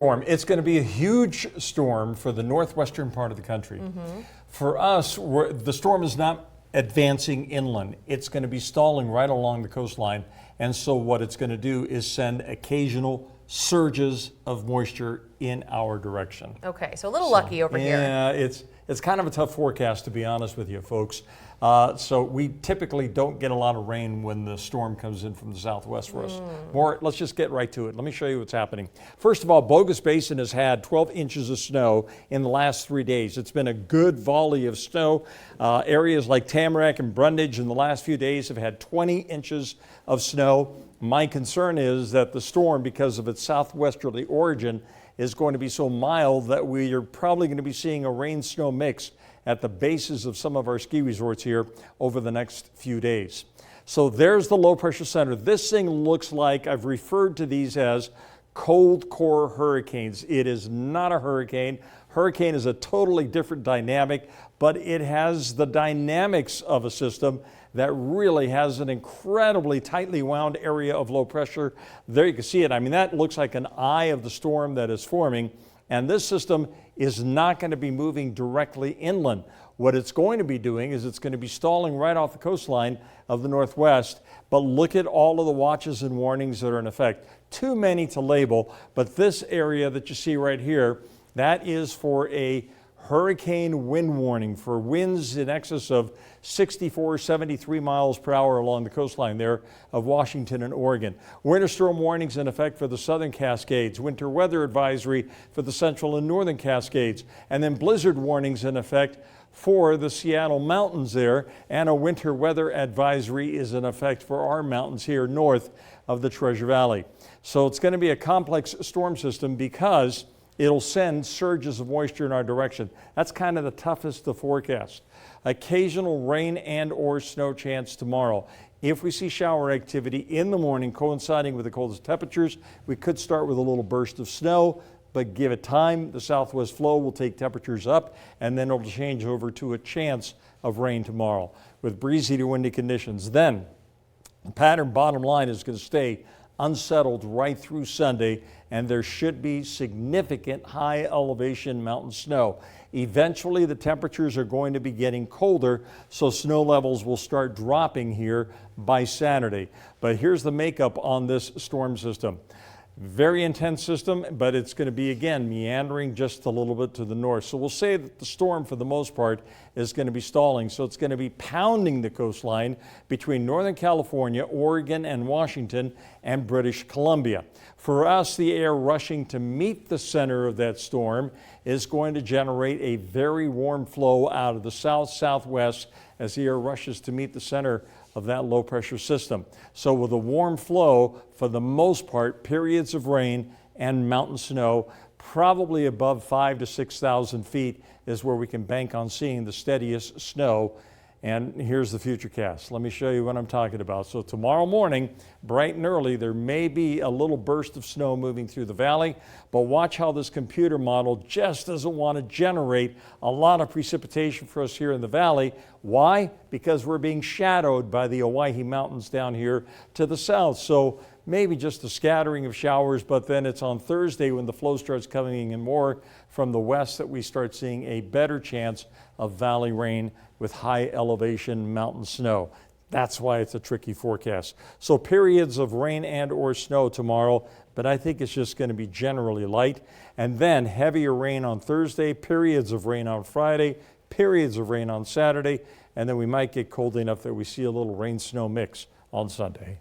storm. It's going to be a huge storm for the northwestern part of the country. For us, the storm is not advancing inland. It's going to be stalling right along the coastline. And so what it's going to do is send occasional surges of moisture in our direction. Okay, so a little lucky over here. Yeah, it's kind of a tough forecast, to be honest with you, folks. So we typically don't get a lot of rain when the storm comes in from the southwest for us. Let's just get right to it. Let me show you what's happening. First of all, Bogus Basin has had 12 inches of snow in the last 3 days. It's been a good volley of snow. Areas like Tamarack and Brundage in the last few days have had 20 inches of snow. My concern is that the storm, because of its southwesterly origin, is going to be so mild that we are probably going to be seeing a rain-snow mix at the bases of some of our ski resorts here over the next few days. So there's the low pressure center. This thing looks like, I've referred to these as cold core hurricanes. It is not a hurricane. Hurricane is a totally different dynamic, but it has the dynamics of a system that really has an incredibly tightly wound area of low pressure. There you can see it. I mean, that looks like an eye of the storm that is forming. And this system is not going to be moving directly inland. What it's going to be doing is it's going to be stalling right off the coastline of the northwest. But look at all of the watches and warnings that are in effect. Too many to label, but this area that you see right here, that is for a hurricane wind warning for winds in excess of 64, 73 miles per hour along the coastline there of Washington and Oregon. Winter storm warnings in effect for the southern Cascades, winter weather advisory for the central and northern Cascades, and then blizzard warnings in effect for the Seattle mountains there, and a winter weather advisory is in effect for our mountains here north of the Treasure Valley. So it's going to be a complex storm system because it'll send surges of moisture in our direction. That's kind of the toughest to forecast. Occasional rain and or snow chance tomorrow. If we see shower activity in the morning coinciding with the coldest temperatures, we could start with a little burst of snow, but give it time. The southwest flow will take temperatures up, and then it'll change over to a chance of rain tomorrow with breezy to windy conditions. Then the pattern bottom line is going to stay unsettled right through Sunday, and there should be significant high elevation mountain snow. Eventually the temperatures are going to be getting colder, so snow levels will start dropping here by Saturday. But here's the makeup on this storm system. Very intense system, but it's going to be, again, meandering just a little bit to the north. So we'll say that the storm, for the most part, is going to be stalling. So it's going to be pounding the coastline between Northern California, Oregon, and Washington, and British Columbia. For us, the air rushing to meet the center of that storm is going to generate a very warm flow out of the south-southwest as the air rushes to meet the center of that low pressure system. So with a warm flow, for the most part, periods of rain and mountain snow, probably above 5,000 to 6,000 feet is where we can bank on seeing the steadiest snow. And here's the futurecast. Let me show you what I'm talking about. So tomorrow morning, bright and early, there may be a little burst of snow moving through the valley, but watch how this computer model just doesn't want to generate a lot of precipitation for us here in the valley. Why? Because we're being shadowed by the Owyhee Mountains down here to the south. So maybe just a scattering of showers, but then it's on Thursday when the flow starts coming in more from the west that we start seeing a better chance of valley rain with high elevation mountain snow. That's why it's a tricky forecast. So periods of rain and or snow tomorrow, but I think it's just going to be generally light. And then heavier rain on Thursday, periods of rain on Friday, periods of rain on Saturday, and then we might get cold enough that we see a little rain-snow mix on Sunday.